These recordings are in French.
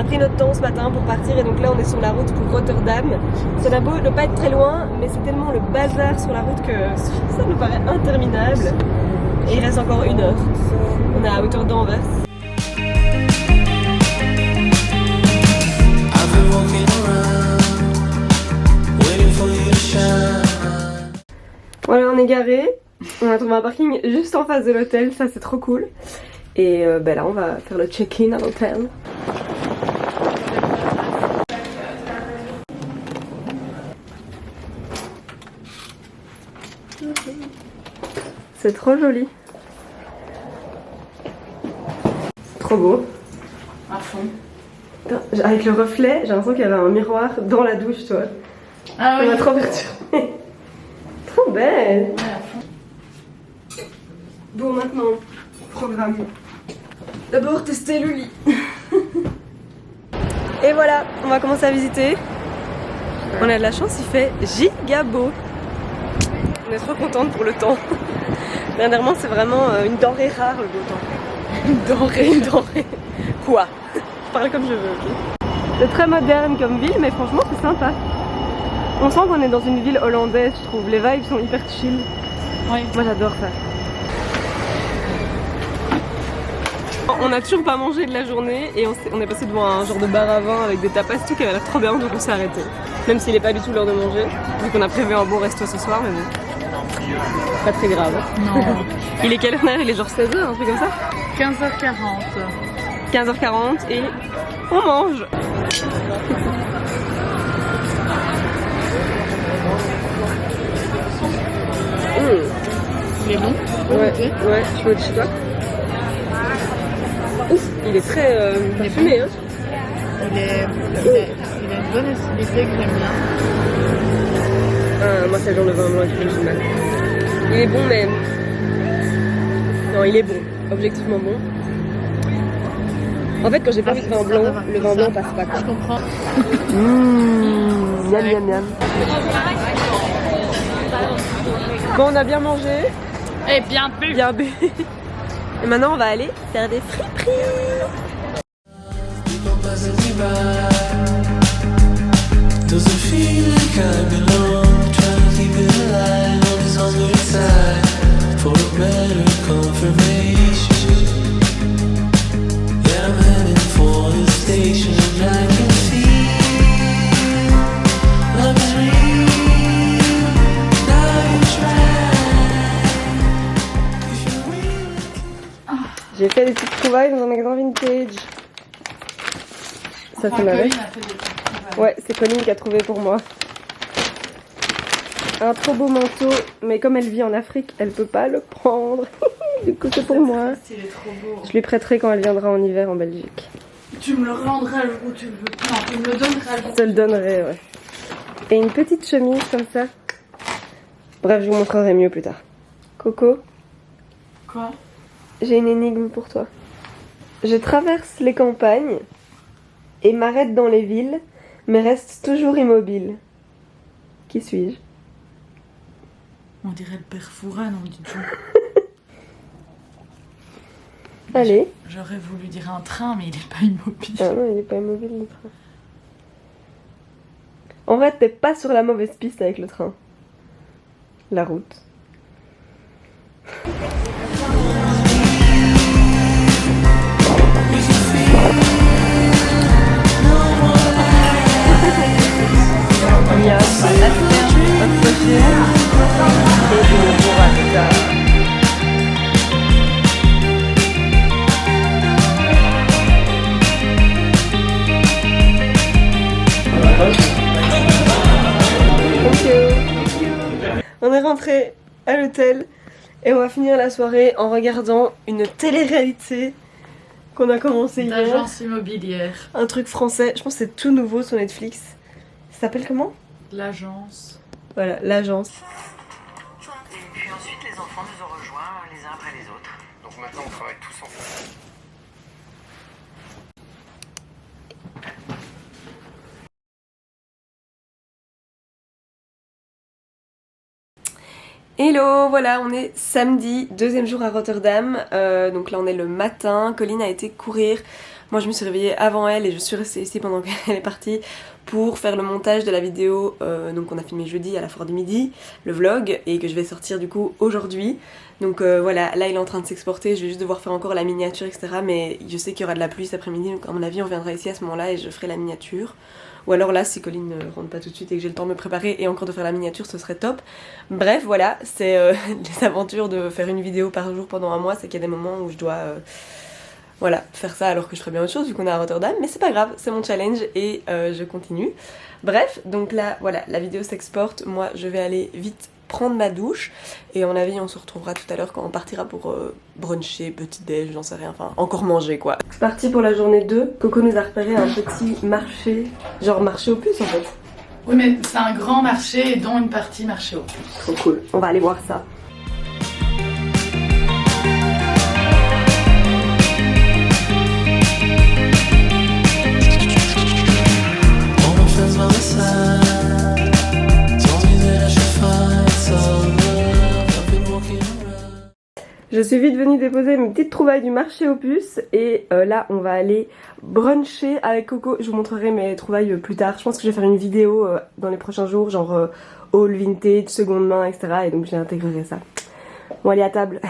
a pris notre temps ce matin pour partir et donc là on est sur la route pour Rotterdam. Ça n'a beau ne pas être très loin, mais c'est tellement le bazar sur la route que ça nous paraît interminable. Et il reste encore 1 heure. On est à hauteur d'Anvers. Voilà, on est garé. On a trouvé un parking juste en face de l'hôtel, ça c'est trop cool. Et ben là on va faire le check-in à l'hôtel. C'est trop joli. Trop beau. À fond. Avec le reflet, j'ai l'impression qu'il y avait un miroir dans la douche, toi. Ah oui. Ça m'a trop perturbée. Trop belle. Ouais, à fond. Bon, maintenant, programme. D'abord, tester le lit. Et voilà, on va commencer à visiter. On a de la chance, il fait giga beau. On est trop contente pour le temps. Dernièrement, c'est vraiment une denrée rare, le beau temps. Une denrée. Quoi? Je parle comme je veux, ok? C'est très moderne comme ville, mais franchement, c'est sympa. On sent qu'on est dans une ville hollandaise, je trouve. Les vibes sont hyper chill. Oui. Moi, j'adore ça. On n'a toujours pas mangé de la journée et on est passé devant un genre de bar à vin avec des tapas tout qui avait l'air trop bien, donc on s'est arrêté. Même s'il n'est pas du tout l'heure de manger, vu qu'on a prévu un bon resto ce soir, mais bon. Pas très grave. Non. Il est quelle heure? Il est genre 16h, un truc comme ça? 15h40. 15h40 et on mange. Il est long. Ouais, tu veux de chez toi? Ouf, il est très parfumé, hein. Il a une bonne acidité que j'aime bien. Ah, moi c'est le genre de vin blanc qui fait du mal. Il est bon mais... Non, il est bon, objectivement bon. En fait, quand j'ai pas envie de vin blanc, le vin blanc passe pas. Je comprends. Miam miam miam. Bon, on a bien mangé. Et bien bu. Bien bu. Et maintenant, on va aller faire des friperies. J'ai fait des petites trouvailles dans un magasin vintage. Ça fait mal. Ouais, c'est Colline qui a trouvé pour moi. Un trop beau manteau, mais comme elle vit en Afrique, elle peut pas le prendre. Du coup, c'est pour moi. Il est trop beau. Je lui prêterai quand elle viendra en hiver en Belgique. Tu me le rendras le jour où tu le veux. Non, tu me le donneras le jour. Je te le donnerai, ouais. Et une petite chemise comme ça. Bref, je vous montrerai mieux plus tard. Coco, Quoi? j'ai une énigme pour toi. Je traverse les campagnes et m'arrête dans les villes, mais reste toujours immobile. Qui suis-je? On dirait le père Fouras, non, du tout. Allez. J'aurais voulu dire un train, mais il est pas immobile. Ah non, il est pas immobile le train. En vrai, t'es pas sur la mauvaise piste avec le train. La route. Il y a un prochain et une burrata. On est rentré à l'hôtel et on va finir la soirée en regardant une télé-réalité qu'on a commencé hier. D'agence immobilière. Un truc français, je pense que c'est tout nouveau sur Netflix. Ça s'appelle comment? L'agence. Voilà, l'agence. Et puis ensuite, les enfants nous ont rejoints les uns après les autres. Donc maintenant, on travaille tous ensemble. Hello, voilà, on est samedi, 2e jour à Rotterdam. Donc là, on est le matin. Colline a été courir Moi je me suis réveillée avant elle et je suis restée ici pendant qu'elle est partie pour faire le montage de la vidéo donc on a filmé jeudi à la foire du midi, le vlog, et que je vais sortir du coup aujourd'hui. Donc voilà, là il est en train de s'exporter, je vais juste devoir faire encore la miniature etc, mais je sais qu'il y aura de la pluie cet après-midi, donc à mon avis on viendra ici à ce moment-là et je ferai la miniature. Ou alors là, si Colline ne rentre pas tout de suite et que j'ai le temps de me préparer et encore de faire la miniature, ce serait top. Bref, voilà, c'est les aventures de faire une vidéo par jour pendant un mois, c'est qu'il y a des moments où je dois voilà, faire ça alors que je ferais bien autre chose vu qu'on est à Rotterdam. Mais c'est pas grave, c'est mon challenge et je continue. Bref, donc là, voilà, la vidéo s'exporte. Moi, je vais aller vite prendre ma douche et à mon avis on se retrouvera tout à l'heure quand on partira pour bruncher, petit déj, j'en sais rien, enfin encore manger quoi. C'est parti pour la journée 2, Coco nous a repéré un petit marché, genre marché aux puces en fait. Oui mais c'est un grand marché dont une partie marché aux puces. Trop cool, on va aller voir ça. Je suis vite venue déposer mes petites trouvailles du marché aux puces et là on va aller bruncher avec Coco. Je vous montrerai mes trouvailles plus tard. Je pense que je vais faire une vidéo dans les prochains jours, genre haul vintage, seconde main, etc. Et donc j'intégrerai ça. Bon allez à table.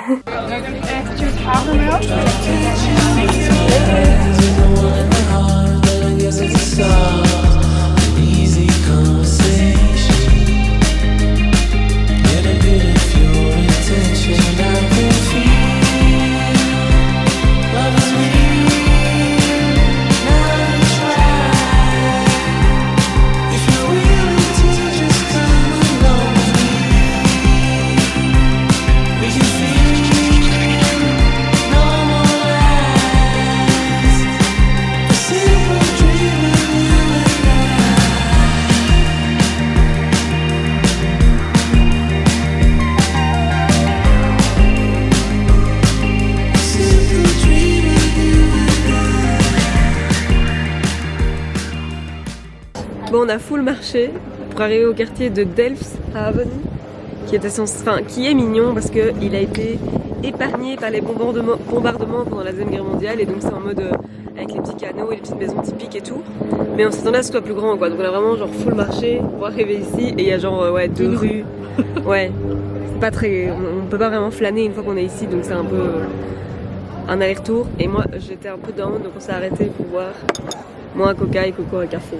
Bon, on a full marché pour arriver au quartier de Delfshaven qui est mignon parce qu'il a été épargné par les bombardements pendant la Deuxième Guerre mondiale et donc c'est en mode avec les petits canaux et les petites maisons typiques et tout. Mais on s'attendait à ce que ce soit plus grand quoi, donc on a vraiment genre full marché pour arriver ici et il y a genre ouais 2 rues. Ouais, c'est pas très, on peut pas vraiment flâner une fois qu'on est ici donc c'est un peu un aller-retour et moi j'étais un peu down donc on s'est arrêté pour boire moi un coca et Coco un café.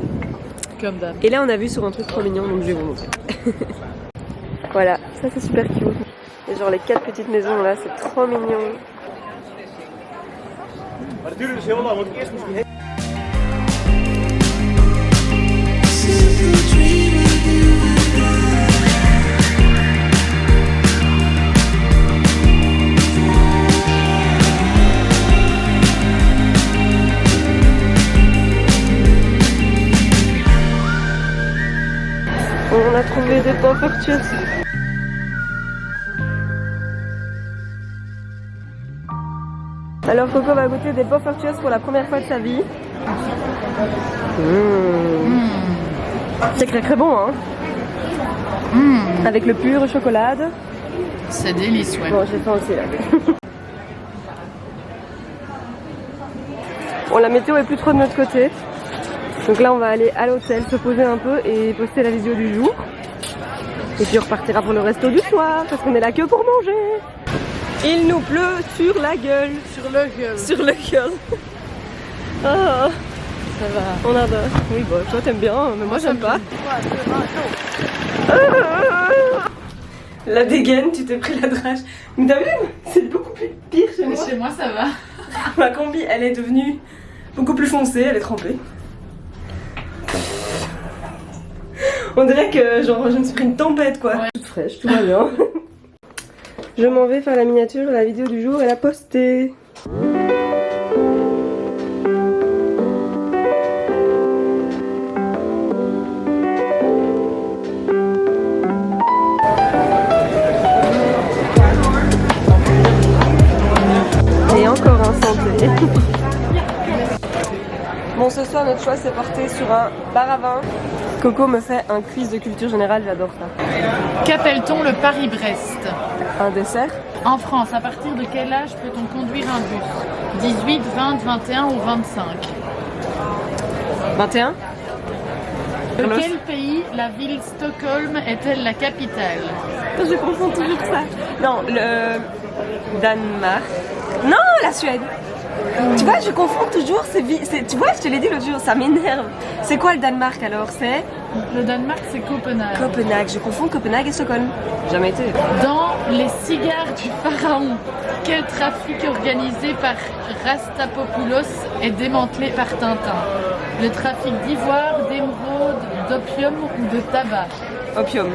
Comme d'hab. Et là on a vu sur un truc trop mignon donc je vais vous montrer. Voilà, ça c'est super cute. Et genre les 4 petites maisons là, c'est trop mignon. On a trouvé des poffertjes. Alors Coco va goûter des poffertjes pour la première fois de sa vie. C'est très bon hein. Avec le pur chocolat. C'est délicieux. Ouais. Bon, j'ai faim aussi là. Bon, la météo est plus trop de notre côté. Donc là on va aller à l'hôtel se poser un peu et poster la vidéo du jour. Et puis on repartira pour le resto du soir parce qu'on est là que pour manger. Il nous pleut sur la gueule. Sur le gueule. Sur le gueule. Oh, ça va. On adore. Oui bah toi t'aimes bien mais moi j'aime pas. La dégaine, tu t'es pris la drache. Mais t'as vu, c'est beaucoup plus pire chez moi. Chez moi ça va. Ma combi elle est devenue beaucoup plus foncée, elle est trempée. On dirait que genre je me suis pris une tempête quoi. Ouais. Toute fraîche, tout va bien. Je m'en vais faire la miniature, la vidéo du jour et la poster. Et encore en santé. Bon, ce soir notre choix s'est porté sur un bar à vin. Coco me fait un quiz de culture générale, j'adore ça. Qu'appelle-t-on le Paris-Brest? Un dessert? En France, à partir de quel âge peut-on conduire un bus? 18, 20, 21 ou 25. 21. De quel pays la ville Stockholm est-elle la capitale? Je confonds toujours ça. Non, le Danemark. Non, la Suède. Tu vois, je confonds toujours. Tu vois, je te l'ai dit l'autre jour, ça m'énerve. C'est quoi le Danemark alors? C'est Le Danemark, c'est Copenhague. Copenhague. Je confonds Copenhague et Stockholm. Jamais été. Dans Les cigares du pharaon, quel trafic organisé par Rastapopoulos est démantelé par Tintin? Le trafic d'ivoire, d'émeraude, d'opium ou de tabac? Opium.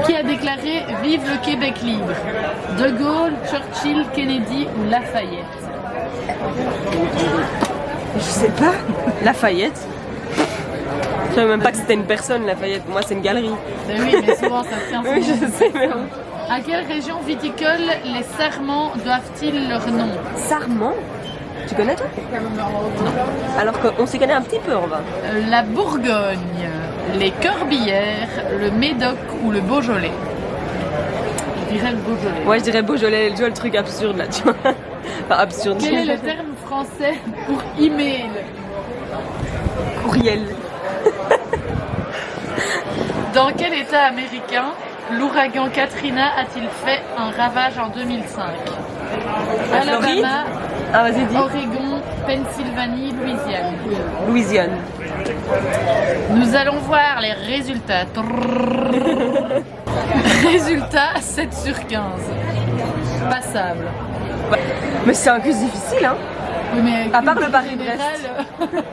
Qui a déclaré « Vive le Québec libre » ? De Gaulle, Churchill, Kennedy ou Lafayette? Je sais pas. Lafayette. Je savais même pas que c'était une personne, Lafayette. Pour moi, c'est une galerie. Ben oui, mais souvent ça tient. Oui, je sais, mais bon. À quelle région viticole les Sarments doivent-ils leur nom? Sarment. Tu connais toi? Non. Alors qu'on s'y connaît un petit peu en vin. La Bourgogne, les Corbières, le Médoc ou le Beaujolais? Je dirais le Beaujolais. Ouais, je dirais Beaujolais, tu vois le truc absurde là, tu vois. Enfin, absurde. Quel est le terme français pour email? Courriel. Dans quel état américain l'ouragan Katrina a-t-il fait un ravage en 2005? La Floride. Alabama, Ah, vas-y, dis. Oregon, Pennsylvanie, Louisiane. Louisiane. Nous allons voir les résultats. Résultat 7 sur 15. Passable. Mais c'est un quiz difficile, hein. Oui, mais À part le culture Paris-Brest. générale,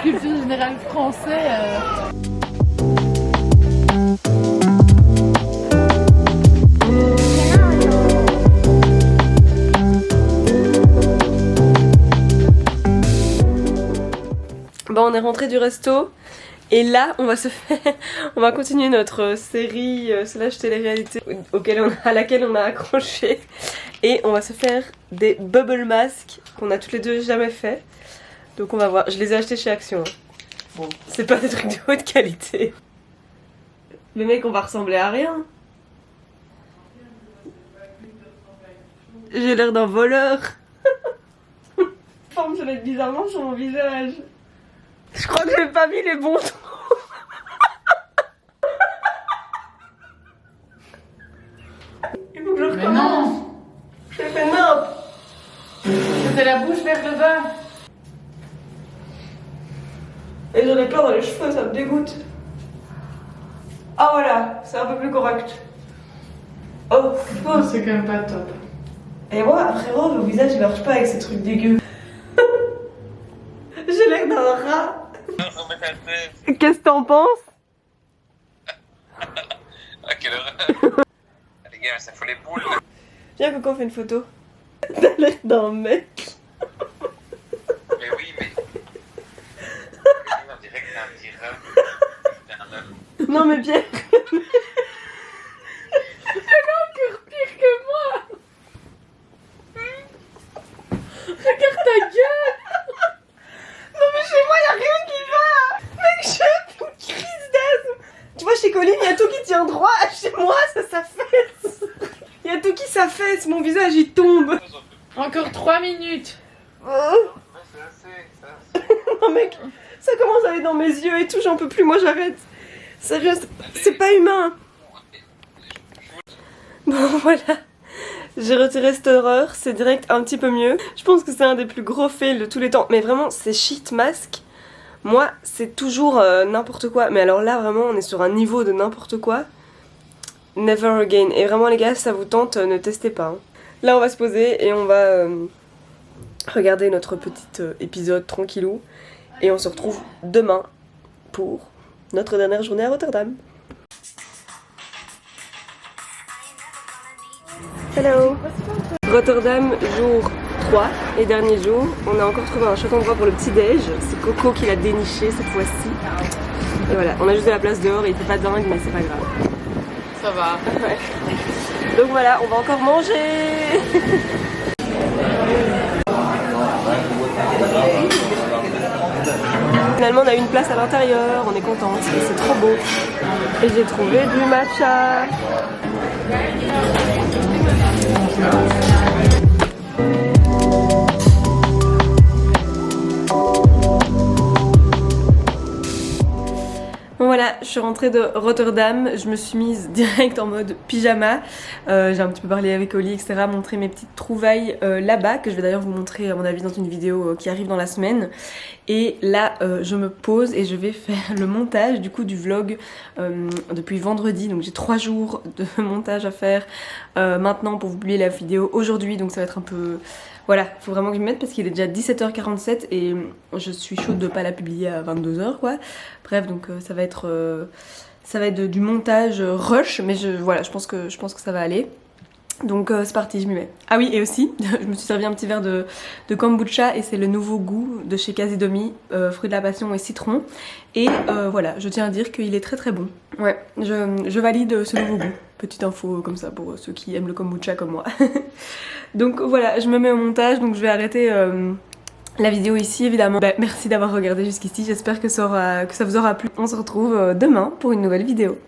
culture générale français. Bon, on est rentré du resto et là on va continuer notre série slash télé-réalité à laquelle on a accroché et on va se faire des bubble masks qu'on a toutes les deux jamais fait. Donc on va voir, je les ai achetés chez Action. Bon, c'est pas des trucs de haute qualité. Mais mec, on va ressembler à rien. J'ai l'air d'un voleur. La forme se met bizarrement sur mon visage. Je crois que j'ai pas mis les bons tons. Il faut que je Mais recommence. non, J'ai fait n'importe. c'était la bouche vers le bas. Et j'en ai plein dans les cheveux, ça me dégoûte. Ah voilà, c'est un peu plus correct. Oh, oh. C'est quand même pas top. Et moi, frérot, le visage il marche pas avec ces trucs dégueux. J'ai l'air d'un rat. Qu'est-ce que t'en penses? Ah, quelle horreur. Les gars, ça fout les boules. Viens, Coco, on fait une photo. T'as l'air d'un mec. Mais oui, mais. On dirait que t'es un petit rat. T'es un homme. Non mais Pierre. Encore pire que moi. Regarde ta gueule. Non mais chez moi y'a rien qui va. Mec, je fais une crise d'asthme. Tu vois, chez Colline y'a tout qui tient droit. Chez moi ça s'affaisse. Y'a tout qui s'affaisse. Mon visage il tombe. Encore 3 minutes. Oh. Ouais, c'est assez. Non mec, ça commence à aller dans mes yeux et tout, j'en peux plus, moi j'arrête. Sérieux, c'est pas humain. Bon voilà, j'ai retiré cette horreur, c'est direct un petit peu mieux. Je pense que c'est un des plus gros fails de tous les temps. Mais vraiment, ces shit masques, moi c'est toujours n'importe quoi. Mais alors là vraiment, on est sur un niveau de n'importe quoi. Never again. Et vraiment les gars, ça vous tente, ne testez pas. Hein. Là on va se poser et on va regarder notre petit épisode tranquillou. Et on se retrouve demain pour notre dernière journée à Rotterdam. Hello. Rotterdam, jour 3 et dernier jour. On a encore trouvé un chouette endroit pour le petit déj. C'est Coco qui l'a déniché cette fois-ci. Et voilà, on a juste de la place dehors et il fait pas dingue mais c'est pas grave. Ça va. Ouais. Donc voilà, on va encore manger. Finalement on a eu une place à l'intérieur, on est contente, c'est trop beau. Et j'ai trouvé du matcha. Bon voilà, je suis rentrée de Rotterdam, je me suis mise direct en mode pyjama, j'ai un petit peu parlé avec Oli, etc, montré mes petites trouvailles là-bas, que je vais d'ailleurs vous montrer à mon avis dans une vidéo qui arrive dans la semaine. Et là je me pose et je vais faire le montage du coup du vlog depuis vendredi, donc j'ai 3 jours de montage à faire maintenant pour vous publier la vidéo aujourd'hui, donc ça va être un peu... Voilà, faut vraiment que je m'y mette parce qu'il est déjà 17h47 et je suis chaude de pas la publier à 22h quoi. Bref, donc ça va être du montage rush, mais voilà, je pense que ça va aller. Donc c'est parti, je m'y mets. Ah oui, et aussi, je me suis servi un petit verre de kombucha et c'est le nouveau goût de chez Kazidomi, fruit de la passion et citron. Et voilà, je tiens à dire qu'il est très très bon. Ouais, je valide ce nouveau goût. Petite info comme ça pour ceux qui aiment le kombucha comme moi. Donc voilà, je me mets au montage, donc je vais arrêter la vidéo ici évidemment. Bah, merci d'avoir regardé jusqu'ici, j'espère que ça vous aura plu. On se retrouve demain pour une nouvelle vidéo.